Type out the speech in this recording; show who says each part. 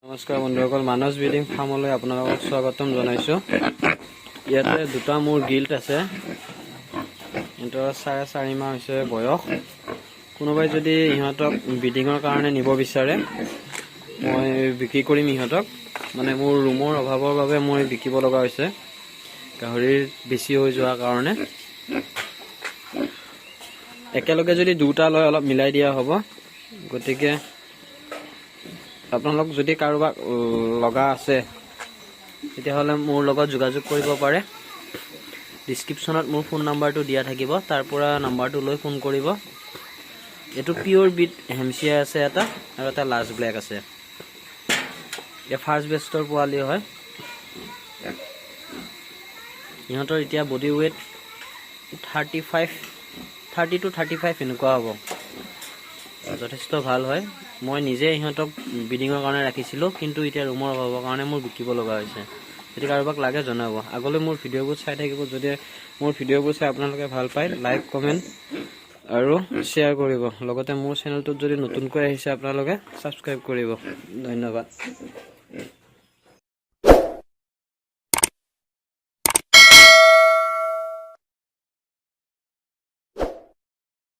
Speaker 1: নমস্কাৰ বন্ধুসকল, মানস ব্ৰিডিং ফাৰ্মলৈ আপোনালোকক স্বাগতম জনাইছোঁ। ইয়াতে দুটা মোৰ গিল্ট আছে। ইহঁতৰ 4.5 মাহ হৈছে বয়স। কোনোবাই যদি ইহঁতক ব্ৰিডিঙৰ কাৰণে নিব বিচাৰে মই বিক্ৰী কৰিম ইহঁতক। মানে মোৰ ৰুমৰ অভাৱৰ বাবে মই বিকিব লগা হৈছে, গাহৰিৰ বেছি হৈ যোৱাৰ কাৰণে। একেলগে যদি দুটা লয় অলপ মিলাই দিয়া হ'ব। গতিকে আপোনালোক যদি কাৰোবাক লগা আছে তেতিয়াহ'লে মোৰ লগত যোগাযোগ কৰিব পাৰে। ডিছক্ৰিপশ্যনত মোৰ ফোন নাম্বাৰটো দিয়া থাকিব, তাৰ পৰা নাম্বাৰটো লৈ ফোন কৰিব। এইটো পিয়'ৰ বিট হেমচিয়াৰ আছে এটা, আৰু এটা লাষ্ট ব্লেক আছে। এই ফাৰ্ষ্ট বেষ্টৰ পোৱালি হয়। ইহঁতৰ এতিয়া বডি ৱেইট 30 to 35 এনেকুৱা হ'ব। যথেষ্ট ভাল হয়। মই নিজে ইহঁতক ব্ৰিডিঙৰ কাৰণে ৰাখিছিলোঁ, কিন্তু এতিয়া ৰুমৰ অভাৱৰ কাৰণে মোৰ বিকিব লগা হৈছে। যদি কাৰোবাক লাগে জনাব। আগলৈ মোৰ ভিডিঅ'বোৰ চাই থাকিব। যদি মোৰ ভিডিঅ'বোৰ চাই আপোনালোকে ভাল পায়, লাইক কমেণ্ট আৰু শ্বেয়াৰ কৰিব। লগতে মোৰ চেনেলটোত যদি নতুনকৈ আহিছে আপোনালোকে ছাবস্ক্ৰাইব কৰিব। ধন্যবাদ।